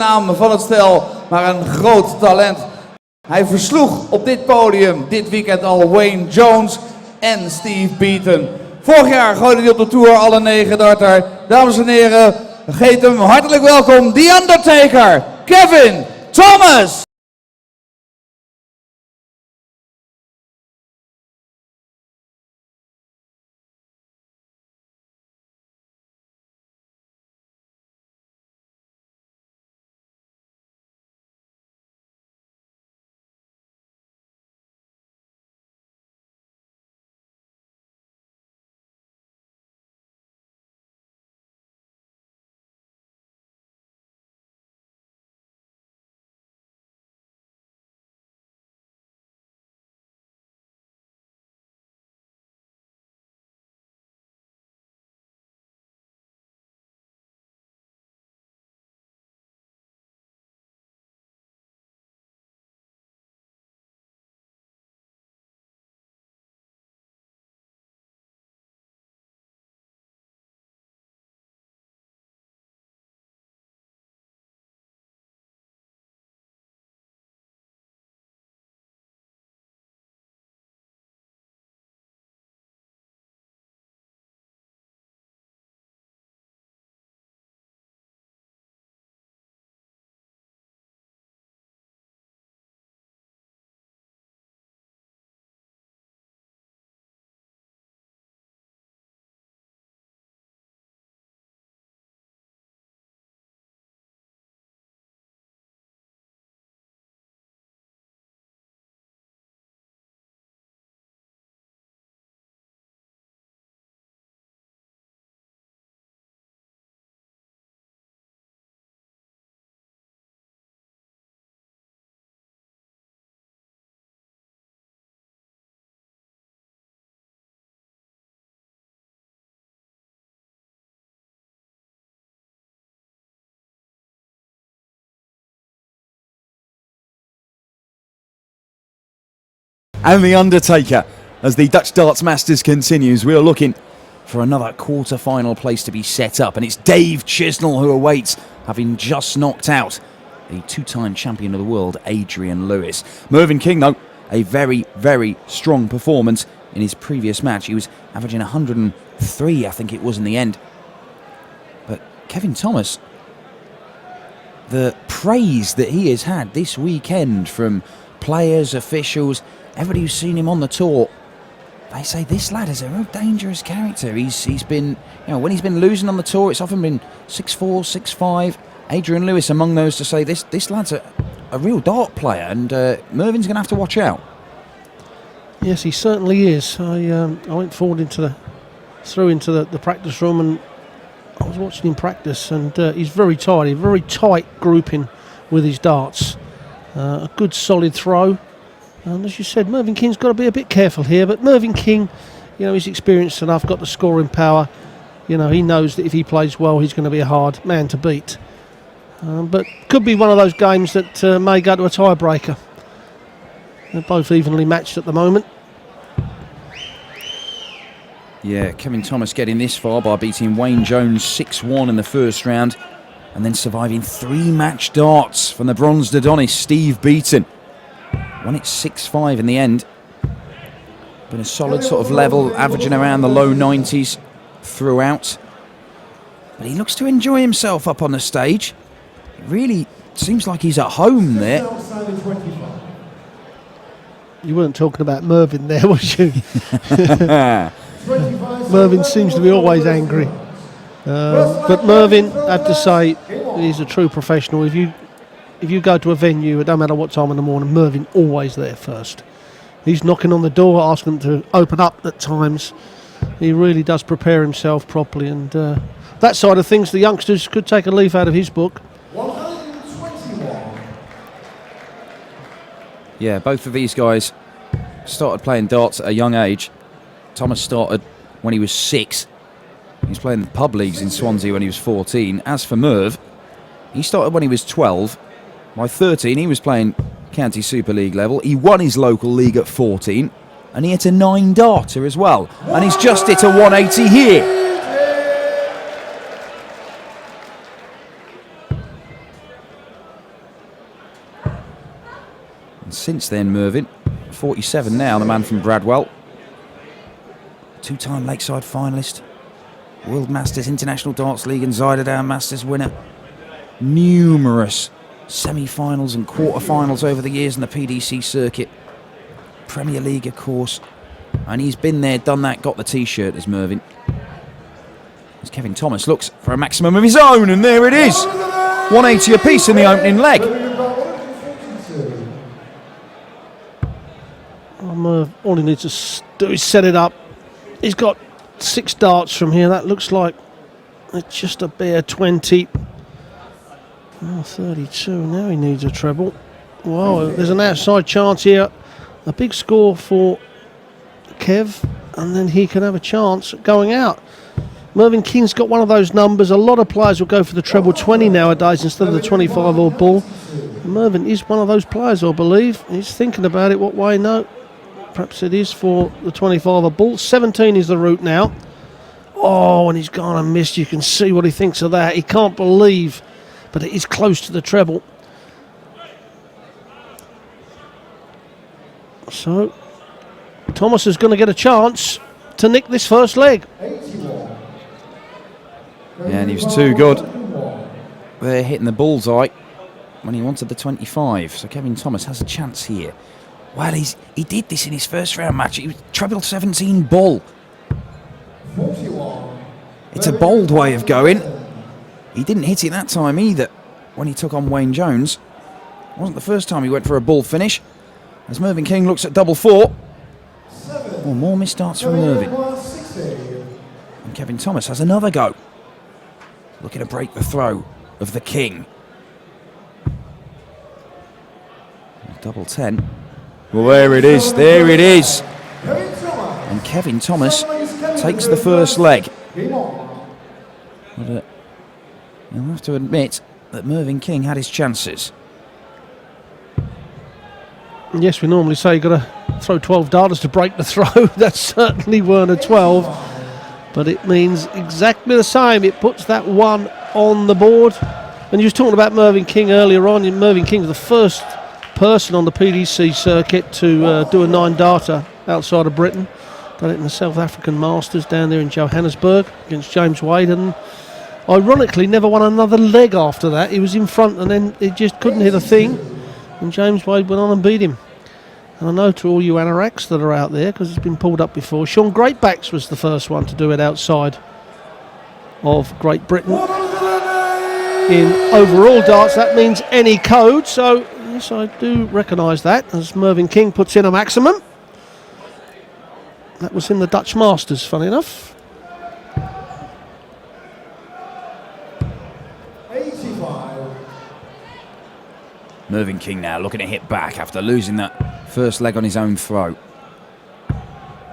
naam van het stel, maar een groot talent. Hij versloeg op dit podium dit weekend al Wayne Jones en Steve Beaton. Vorig jaar gooide hij op de Tour alle 9 darter. Dames en heren, geef hem hartelijk welkom, The Undertaker, Kevin Thomas! And The Undertaker, as the Dutch Darts Masters continues, we are looking for another quarter-final place to be set up, and it's Dave Chisnell who awaits, having just knocked out a two-time champion of the world, Adrian Lewis. Mervyn King, though, a very, very strong performance in his previous match. He was averaging 103, I think it was, in the end. But Kevin Thomas, the praise that he has had this weekend from players, officials, everybody who's seen him on the tour, they say this lad is a real dangerous character. He's been, when he's been losing on the tour, it's often been 6-4, 6-5. Adrian Lewis among those to say this lad's a real dart player, and Mervyn's going to have to watch out. Yes, he certainly is. I went forward into the practice room, and I was watching him practice, and he's very tidy, very tight grouping with his darts. A good solid throw. And as you said, Mervyn King's got to be a bit careful here, but Mervyn King, he's experienced enough, got the scoring power. He knows that if he plays well, he's going to be a hard man to beat. But could be one of those games that may go to a tiebreaker. They're both evenly matched at the moment. Yeah, Kevin Thomas getting this far by beating Wayne Jones 6-1 in the first round, and then surviving 3 match darts from the bronzed Adonis, Steve Beaton. Won it 6-5 in the end. Been a solid sort of level, averaging around the low 90s throughout. But he looks to enjoy himself up on the stage. It really seems like he's at home there. You weren't talking about Mervyn there, was you? Mervyn seems to be always angry. But Mervyn, I have to say, he's a true professional. If you go to a venue, it don't matter what time in the morning, Mervyn always there first. He's knocking on the door, asking them to open up at times. He really does prepare himself properly, and that side of things, the youngsters could take a leaf out of his book. 121. Yeah, both of these guys started playing darts at a young age. Thomas started when he was 6. He was playing the pub leagues in Swansea when he was 14. As for Merv, he started when he was 12. By 13, he was playing County Super League level. He won his local league at 14, and he hit a 9-darter as well. And he's just hit a 180 here. And since then, Mervyn, 47 now, the man from Bradwell. Two-time Lakeside finalist. World Masters, International Darts League and Zyderdown Masters winner. Numerous semi-finals and quarter-finals over the years in the PDC circuit. Premier League, of course. And he's been there, done that, got the T-shirt as Mervyn. As Kevin Thomas looks for a maximum of his own, and there it is. 180 apiece in the opening leg. All he needs to do is set it up. He's got 6 darts from here. That looks like it's just a bare 20. Oh, 32. Now he needs a treble. Wow, there's an outside chance here. A big score for Kev, and then he can have a chance at going out. Mervyn King's got one of those numbers. A lot of players will go for the treble 20 nowadays instead of the 25-all ball. Mervyn is one of those players, I believe. He's thinking about it. What way? No. Perhaps it is for the 25-all ball. 17 is the route now. Oh, and he's gone and missed. You can see what he thinks of that. He can't believe, but it is close to the treble. So, Thomas is going to get a chance to nick this first leg. Yeah, and he was too good. They're hitting the bullseye when he wanted the 25. So Kevin Thomas has a chance here. Well, he did this in his first round match. He was treble 17 ball. It's a bold way of going. He didn't hit it that time either when he took on Wayne Jones. It wasn't the first time he went for a ball finish. As Mervyn King looks at double 4. Well, more missed darts from Mervyn. And Kevin Thomas has another go. Looking to break the throw of the King. Double 10. Well, there it is. There it is. And Kevin Thomas takes the first leg. But you'll have to admit that Mervyn King had his chances. Yes, we normally say you've got to throw 12 darters to break the throw. That certainly weren't a 12. But it means exactly the same. It puts that one on the board. And you was talking about Mervyn King earlier on. Mervyn King was the first person on the PDC circuit to do a 9-darter outside of Britain. Done it in the South African Masters down there in Johannesburg against James Wade. And ironically, never won another leg after that. He was in front and then he just couldn't hit a thing. And James Wade went on and beat him. And I know to all you anoraks that are out there, because it's been pulled up before, Sean Greatbacks was the first one to do it outside of Great Britain. In overall darts, that means any code. So, yes, I do recognise that as Mervyn King puts in a maximum. That was in the Dutch Masters, funny enough. 85. Mervyn King now looking to hit back after losing that first leg on his own throw.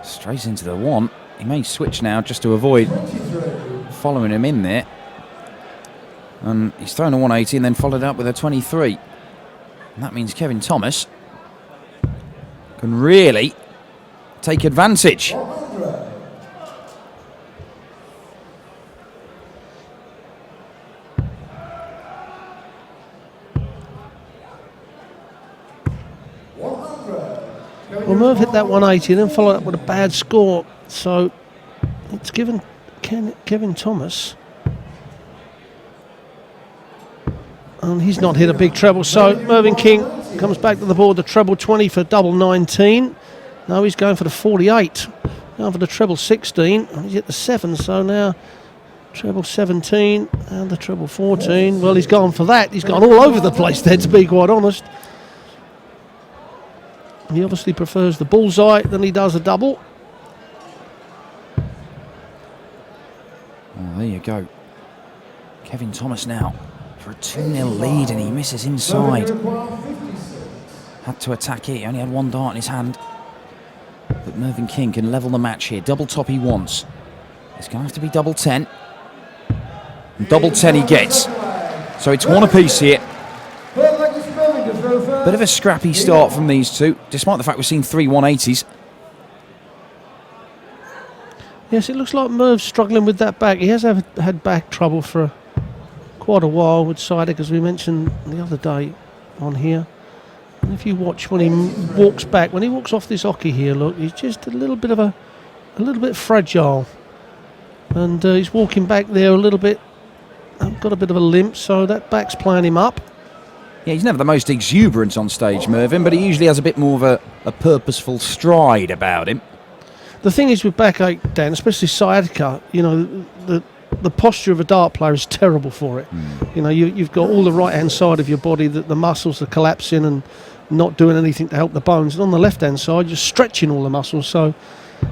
Straight into the 1. He may switch now just to avoid following him in there. And he's thrown a 180 and then followed up with a 23. And that means Kevin Thomas can really take advantage. Well, Merv hit that 180 and then followed up with a bad score. So it's given Kevin Thomas. And he's not hit a big treble. So Mervyn King comes back to the board, the treble 20 for double 19. Now he's going for the 48. Now for the treble 16. And he's hit the 7. So now treble 17 and the treble 14. Well, he's gone for that. He's gone all over the place there, to be quite honest. He obviously prefers the bullseye than he does a double. Oh, there you go. Kevin Thomas now for a 2-0 lead, and he misses inside. Had to attack it. He only had one dart in his hand. But Mervyn King can level the match here. Double top he wants. It's going to have to be double 10. And double 10 he gets. So it's one apiece here. Bit of a scrappy start from these two, despite the fact we've seen 3 180s. Yes, it looks like Merv's struggling with that back. He has had back trouble for quite a while with Sider, as we mentioned the other day on here. And if you watch when he walks back, when he walks off this hockey here, look, he's just a little bit fragile, and he's walking back there a little bit. Got a bit of a limp, so that back's playing him up. Yeah, he's never the most exuberant on stage, Mervyn, but he usually has a bit more of a purposeful stride about him. The thing is with backache, Dan, especially sciatica, you know, the posture of a dart player is terrible for it. You know, you've got all the right-hand side of your body that the muscles are collapsing and not doing anything to help the bones. And on the left-hand side, you're stretching all the muscles, so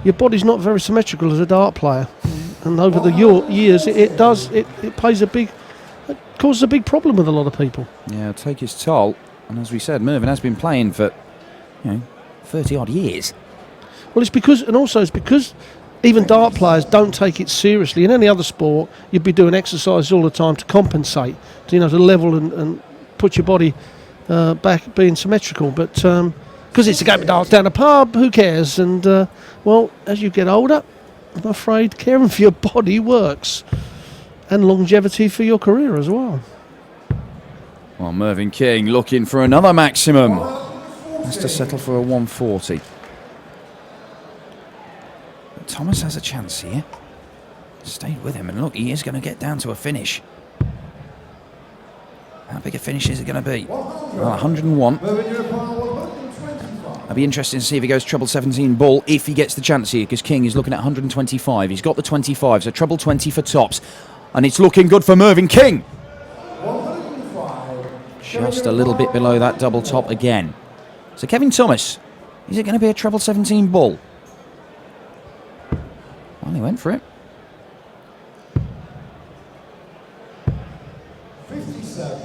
your body's not very symmetrical as a dart player. And over the years, it causes a big problem with a lot of people. Yeah, it'll take its toll. And as we said, Mervyn has been playing for, 30-odd years. Well, it's because even dart players don't take it seriously. In any other sport, you'd be doing exercises all the time to compensate, to level and put your body back being symmetrical. But because it's a game of darts down a pub, who cares? And, as you get older, I'm afraid caring for your body works. And longevity for your career as well. Well, Mervyn King looking for another maximum. Has to settle for a 140. Thomas has a chance here. Stayed with him, and look, he is going to get down to a finish. How big a finish is it going to be? Well, 101. I'll be interested to see if he goes treble 17 ball, if he gets the chance here, because King is looking at 125. He's got the 25, so treble 20 for tops. And it's looking good for Mervyn King. Just a little bit below that double top again. So Kevin Thomas, is it going to be a treble 17 ball? Well, he went for it. 57.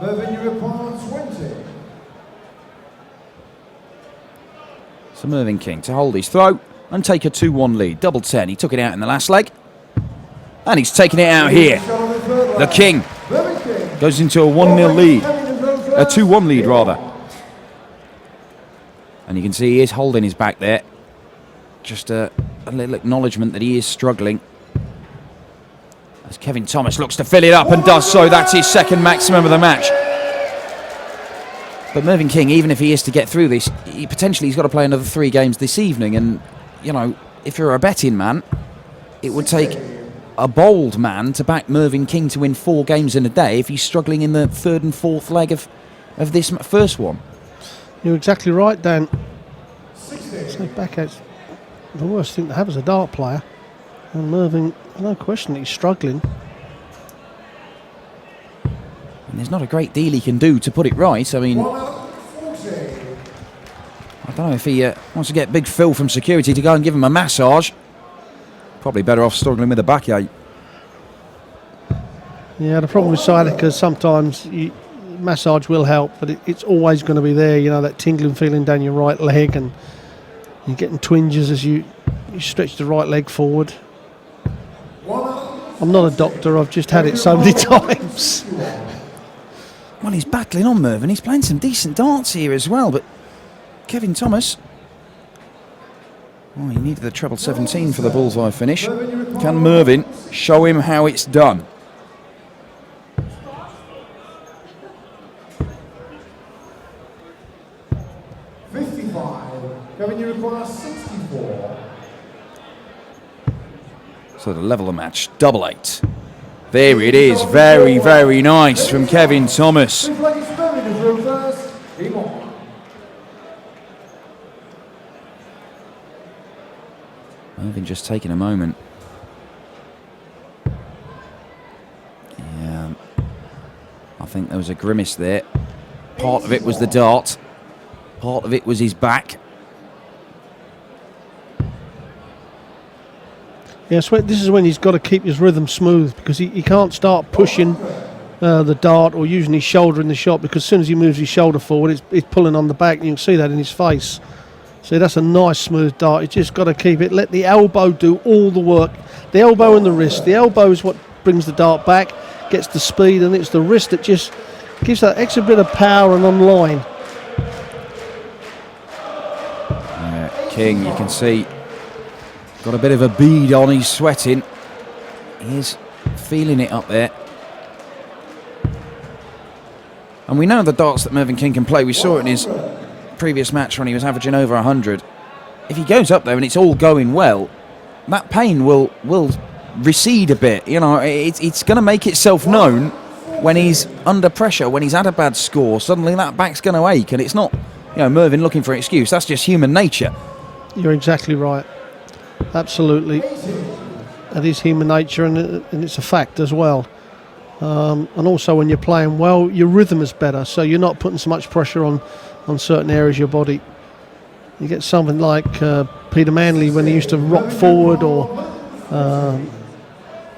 Mervyn, you report 20. So Mervyn King to hold his throw and take a 2-1 lead. Double 10. He took it out in the last leg. And he's taking it out here. The King goes into a 1-0 lead. A 2-1 lead, rather. And you can see he is holding his back there. Just a little acknowledgement that he is struggling. As Kevin Thomas looks to fill it up and does so. That's his second maximum of the match. But Mervyn King, even if he is to get through this, he's got to play another 3 games this evening. And, if you're a betting man, it would take a bold man to back Mervyn King to win 4 games in a day if he's struggling in the 3rd and 4th leg of this first one. You're exactly right, Dan. So backache's the worst thing to have as a dart player. And Mervyn, no question, he's struggling. And there's not a great deal he can do to put it right. I mean, I don't know if he wants to get Big Phil from security to go and give him a massage. Probably better off struggling with a backache. Yeah, the problem with sciatica is sometimes massage will help, but it's always going to be there, that tingling feeling down your right leg, and you're getting twinges as you stretch the right leg forward. I'm not a doctor, I've just had it so many times. Well, he's battling on, Mervyn. He's playing some decent darts here as well, but Kevin Thomas... Well, he needed the treble 17 for the bullseye finish. Can Mervyn show him how it's done? Kevin, you require 64. So the level of match, double 8. There it is. Very, very nice from Kevin Thomas. Mervyn just taking a moment. Yeah, I think there was a grimace there. Part of it was the dart. Part of it was his back. Yeah, so this is when he's got to keep his rhythm smooth, because he can't start pushing the dart or using his shoulder in the shot, because as soon as he moves his shoulder forward, it's pulling on the back, and you can see that in his face. See, that's a nice smooth dart. You just got to keep it. Let the elbow do all the work. The elbow and the wrist. The elbow is what brings the dart back, gets the speed, and it's the wrist that just gives that extra bit of power and online. King, you can see, got a bit of a bead on. He's sweating. He is feeling it up there. And we know the darts that Mervyn King can play. We saw it in his previous match when he was averaging over 100. If he goes up there and it's all going well, that pain will recede a bit. You know, it's going to make itself known when he's under pressure, when he's had a bad score. Suddenly that back's going to ache, and it's not, Mervyn looking for an excuse. That's just human nature. You're exactly right. Absolutely. That is human nature, and it's a fact as well. And also when you're playing well, your rhythm is better, so you're not putting so much pressure on certain areas of your body. You get something like Peter Manley when he used to rock forward, or a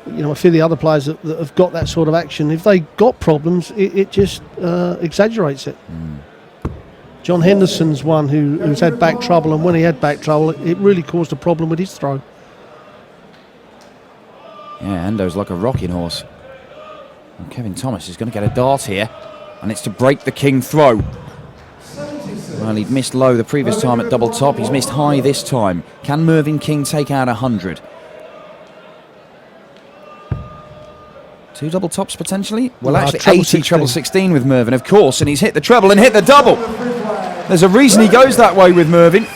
few of the other players that have got that sort of action. If they got problems, it just exaggerates it. John Henderson's one who's had back trouble, and when he had back trouble, it really caused a problem with his throw. Yeah, Endo's like a rocking horse. And Kevin Thomas is going to get a dart here, and it's to break the King throw. Well, he'd missed low the previous time at double top. He's missed high this time. Can Mervyn King take out 100? 2 double tops potentially? Well, actually 80 treble 16 with Mervyn, of course, and he's hit the treble and hit the double. There's a reason he goes that way with Mervyn.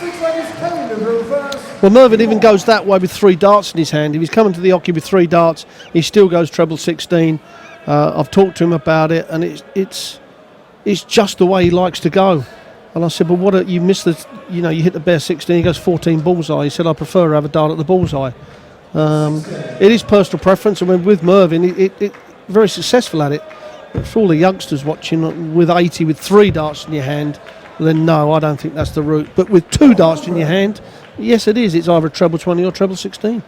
Well, Mervyn even goes that way with 3 darts in his hand. If he's coming to the hockey with 3 darts, he still goes treble 16. I've talked to him about it, and it's just the way he likes to go. And I said, well, you missed you hit the bare 16, he goes 14 bullseye. He said, I prefer to have a dart at the bullseye. It is personal preference, and with Mervyn, it very successful at it. But for all the youngsters watching with 80 with 3 darts in your hand, then no, I don't think that's the route. But with 2 darts in your hand, yes, it is. It's either treble 20 or treble 16.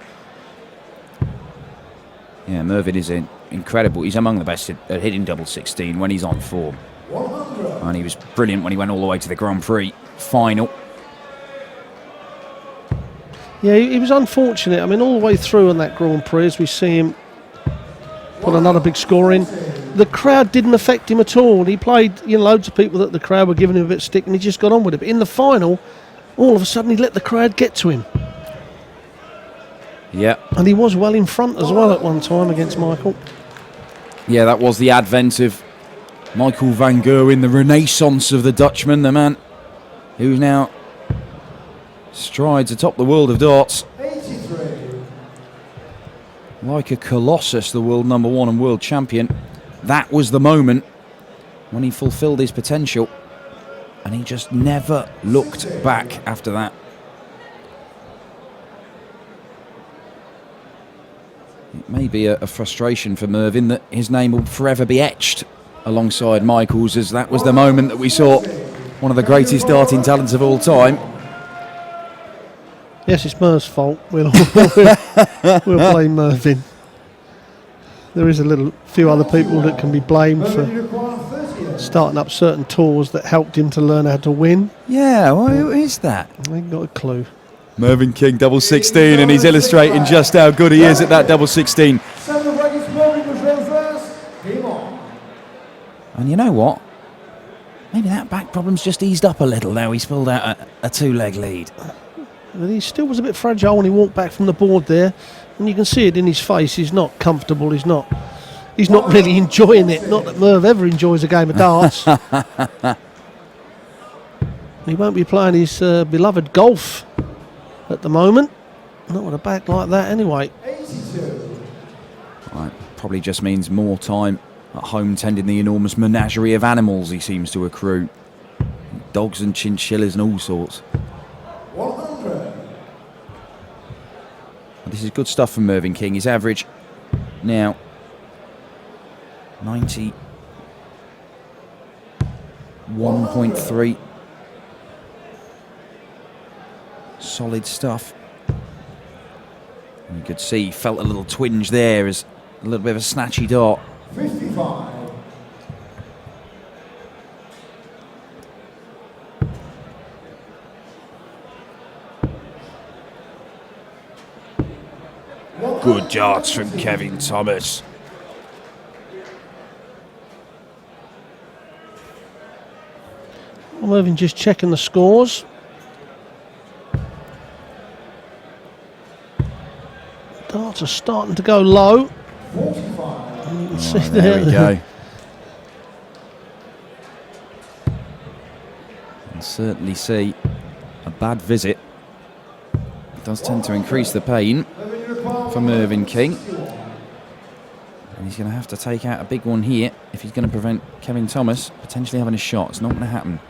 Yeah, Mervyn is incredible. He's among the best at hitting double 16 when he's on form. And he was brilliant when he went all the way to the Grand Prix final. Yeah, he was unfortunate. I mean, all the way through on that Grand Prix, as we see him put another big score in, the crowd didn't affect him at all. He played, loads of people that the crowd were giving him a bit of stick, and he just got on with it. But in the final, all of a sudden, he let the crowd get to him. Yeah. And he was well in front as well at one time against Michael. Yeah, that was the advent of Michael van Gerwen, the renaissance of the Dutchman, the man who now strides atop the world of darts. 83. Like a colossus, the world number 1 and world champion. That was the moment when he fulfilled his potential, and he just never looked back after that. It may be a frustration for Mervyn that his name will forever be etched alongside Michael's, as that was the moment that we saw one of the greatest darting talents of all time. Yes, it's Merv's fault. We'll blame Mervyn. There is a few other people that can be blamed for starting up certain tours that helped him to learn how to win. Yeah, well, who is that? I ain't got a clue. Mervyn King, double 16, and he's illustrating just how good he is at that double 16. And you know what? Maybe that back problem's just eased up a little now. He's pulled out a 2-leg lead. But he still was a bit fragile when he walked back from the board there, and you can see it in his face. He's not comfortable. He's not really enjoying it. Not that Merv ever enjoys a game of darts. He won't be playing his beloved golf at the moment. Not with a back like that anyway. 82. Right, probably just means more time at home tending the enormous menagerie of animals he seems to accrue. Dogs and chinchillas and all sorts. 100. This is good stuff from Mervyn King. His average now 91.3. Solid stuff. And you could see he felt a little twinge there as a little bit of a snatchy dart. 55. Good darts from Kevin Thomas. Mervyn just checking the scores. Darts are starting to go low. 45. You can see There we go. can certainly see a bad visit. It does tend to increase the pain for Mervyn King. And he's going to have to take out a big one here if he's going to prevent Kevin Thomas potentially having a shot. It's not going to happen.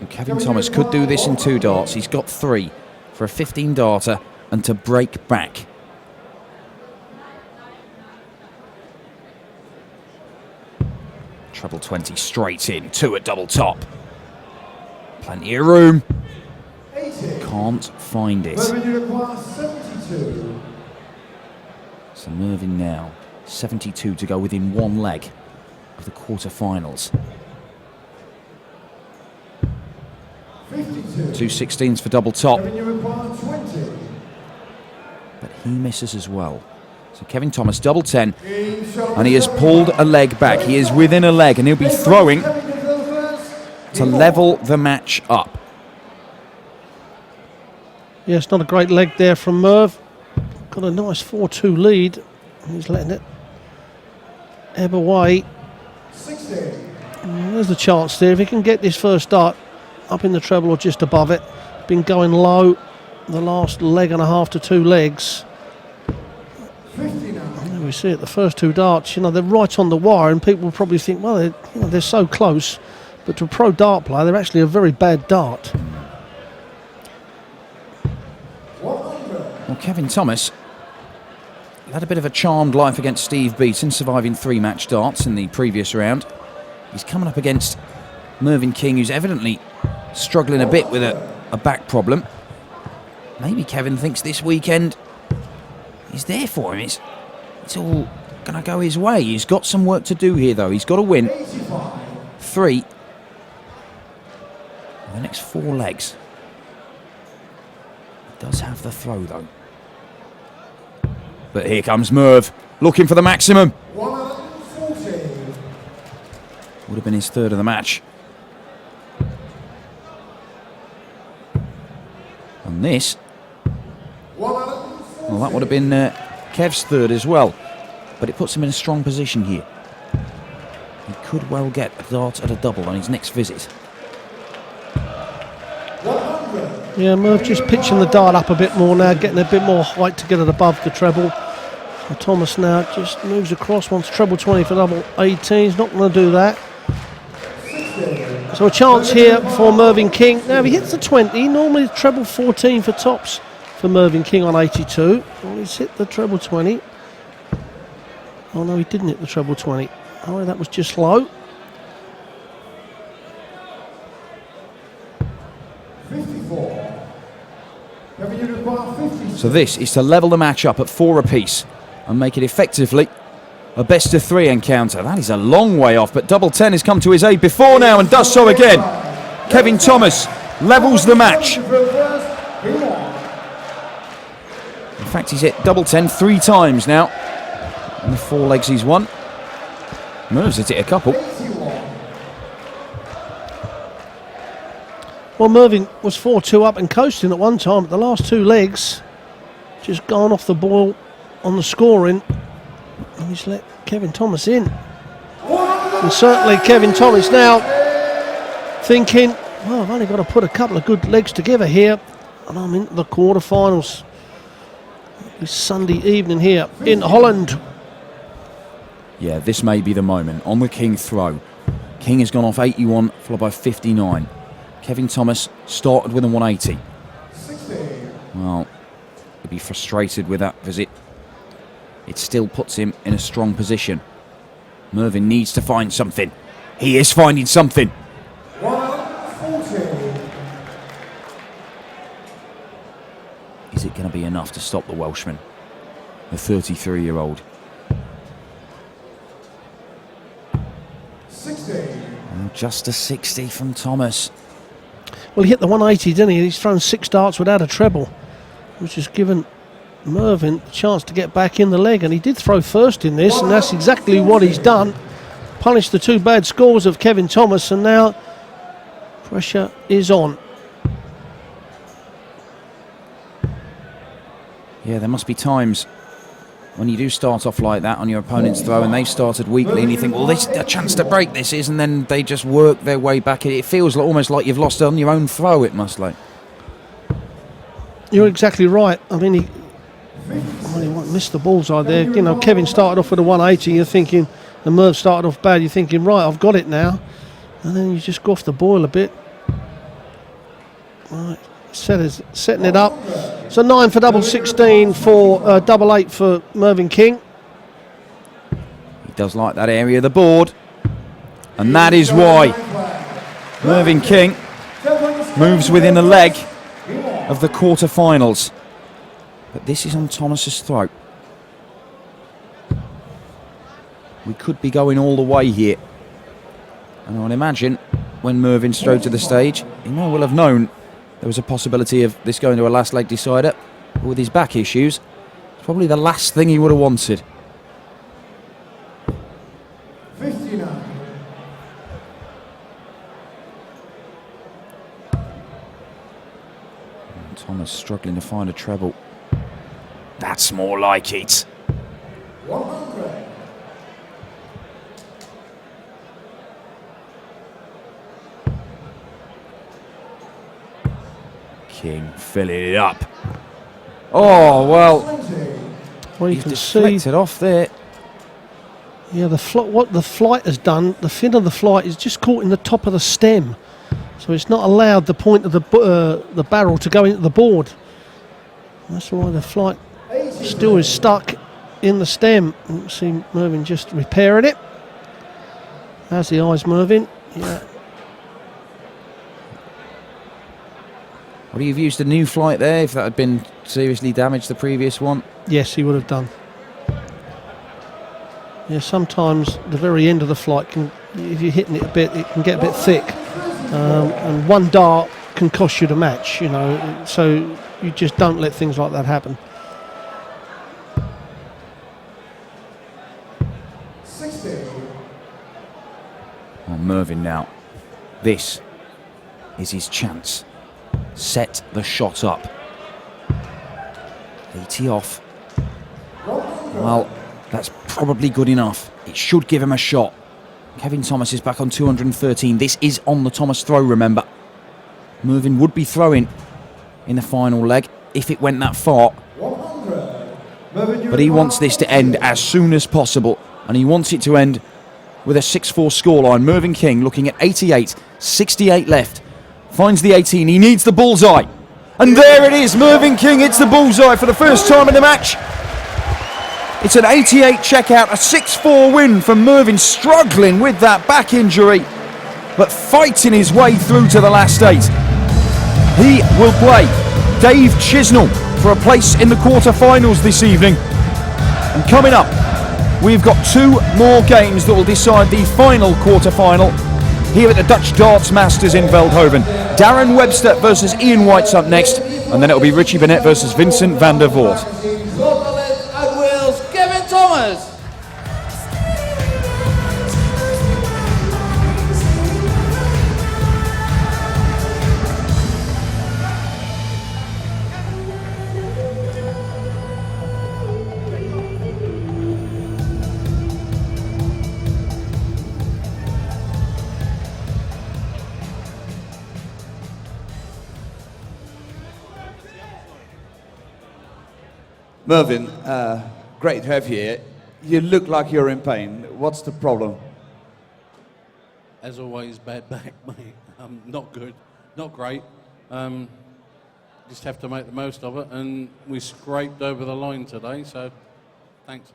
And Kevin Thomas could do this in 2 darts. He's got 3 for a 15-darter and to break back. Treble 20 straight in, 2 at double top. Plenty of room. Can't find it. So Mervyn now, 72 to go within 1 leg of the quarter-finals. 2 16s for double top. But he misses as well. So Kevin Thomas, double 10, and he has pulled a leg back. He is within a leg, and he'll be throwing to level the match up. Yeah, it's not a great leg there from Merv. Got a nice 4-2 lead. He's letting it ebb away. And there's the chance there. If he can get this first dart up in the treble or just above it. Been going low the last leg and a half to 2 legs. And we see it, the first 2 darts, they're right on the wire, and people will probably think, well, they're so close. But to a pro dart player, they're actually a very bad dart. Well, Kevin Thomas had a bit of a charmed life against Steve Beaton, surviving 3 match darts in the previous round. He's coming up against Mervyn King, who's evidently struggling a bit with a back problem. Maybe Kevin thinks this weekend is there for him. It's all going to go his way. He's got some work to do here, though. He's got to win 3 of the next 4 legs. He does have the throw, though. But here comes Merv, looking for the maximum. Would have been his 3rd of the match. And this, well, that would have been Kev's 3rd as well. But it puts him in a strong position here. He could well get a dart at a double on his next visit. Yeah, Merv just pitching the dart up a bit more now, getting a bit more height to get it above the treble. And Thomas now just moves across, wants treble 20 for double 18. He's not going to do that. So a chance here for Mervyn King. Now, if he hits the 20, normally treble 14 for tops for Mervyn King on 82. Well, he's hit the treble 20. Oh, no, he didn't hit the treble 20. Oh, that was just low. 54. So this is to level the match up at 4 apiece and make it effectively a best-of-3 encounter. That is a long way off, but double 10 has come to his aid before now and does so again. Kevin Thomas levels the match. In fact, he's hit double 10 3 times now in the 4 legs he's won. Merv's hit it a couple. Well, Mervyn was 4-2 up and coasting at one time, but the last 2 legs just gone off the ball on the scoring, and he's let Kevin Thomas in. And certainly Kevin Thomas now thinking, well, I've only got to put a couple of good legs together here, and I'm into the quarterfinals. This Sunday evening here in Holland. Yeah, this may be the moment. On the King throw. King has gone off 81, followed by 59. Kevin Thomas started with a 180. Well, he'll be frustrated with that visit. It still puts him in a strong position. Mervyn needs to find something. He is finding something. 140. Is it going to be enough to stop the Welshman, the 33-year-old? 60. And just a 60 from Thomas. Well, he hit the 180, didn't he? He's thrown 6 darts without a treble, which has given Mervyn a chance to get back in the leg, and he did throw first in this, and that's exactly what he's done. Punished the 2 bad scores of Kevin Thomas, and now pressure is on. Yeah, there must be times when you do start off like that on your opponent's throw and they've started weakly and you think, well, this is a chance to break this is, and then they just work their way back. It feels almost like you've lost on your own throw, it must like. You're exactly right. I mean, he missed the bullseye there. You know, Kevin started off with a 180, you're thinking, and Merv started off bad, you're thinking, right, I've got it now. And then you just go off the boil a bit. Right, setting it up. So 9 for double 16 for double 8 for Mervyn King. He does like that area of the board. And that is why Mervyn King moves within a leg of the quarterfinals. But this is on Thomas's throat. We could be going all the way here. And I would imagine when Mervyn strode to the stage, he may well have known there was a possibility of this going to a last leg decider. But with his back issues, it's probably the last thing he would have wanted. 59. Thomas struggling to find a treble. That's more like it. 100. King filling it up. Oh, well, Well, you he's can deflected see, off there. yeah, what the flight has done, the fin of the flight is just caught in the top of the stem. So it's not allowed the point of the barrel to go into the board. That's why the flight still is stuck in the stem. You can see Mervyn just repairing it. How's the eyes, Mervyn? Yeah. Would he have used a new flight there if that had been seriously damaged, the previous one? Yes, he would have done. Yeah, sometimes the very end of the flight can, if you're hitting it a bit, it can get a bit thick, and one dart can cost you the match. You know, so you just don't let things like that happen. 60. Oh, Mervyn now. This is his chance. Set the shot up. 80 off. Well, that's probably good enough. It should give him a shot. Kevin Thomas is back on 213. This is on the Thomas throw, remember. Mervyn would be throwing in the final leg if it went that far. 100. But he wants this to end as soon as possible. And he wants it to end with a 6-4 scoreline. Mervyn King looking at 88, 68 left. Finds the 18, he needs the bullseye. And there it is, Mervyn King hits the bullseye for the first time in the match. It's an 88 checkout, a 6-4 win from Mervyn, struggling with that back injury, but fighting his way through to the last 8. He will play Dave Chisnell for a place in the quarterfinals this evening. And coming up, we've got 2 more games that will decide the final quarterfinal here at the Dutch Darts Masters in Veldhoven. Darren Webster versus Ian White's up next, and then it'll be Richie Burnett versus Vincent van der Voort. Uit Wales, Kevin Thomas. Mervyn, great to have you here. You look like you're in pain. What's the problem? As always, bad back, mate. Not good, not great. Just have to make the most of it, and we scraped over the line today, so thanks.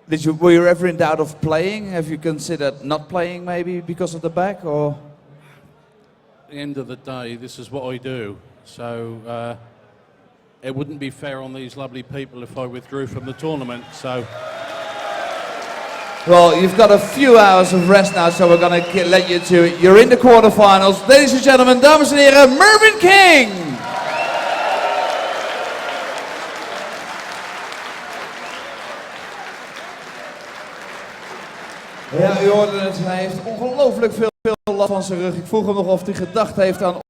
Were you ever in doubt of playing? Have you considered not playing maybe because of the back, or? At the end of the day, this is what I do, so it wouldn't be fair on these lovely people if I withdrew from the tournament, so. Well, you've got a few hours of rest now, so we're going to let you to it. You're in the quarterfinals. Ladies and gentlemen, dames en heren, Mervyn King! Ja, u hoorde het. Hij heeft ongelooflijk veel last van zijn rug. Ik vroeg hem nog of hij gedacht heeft aan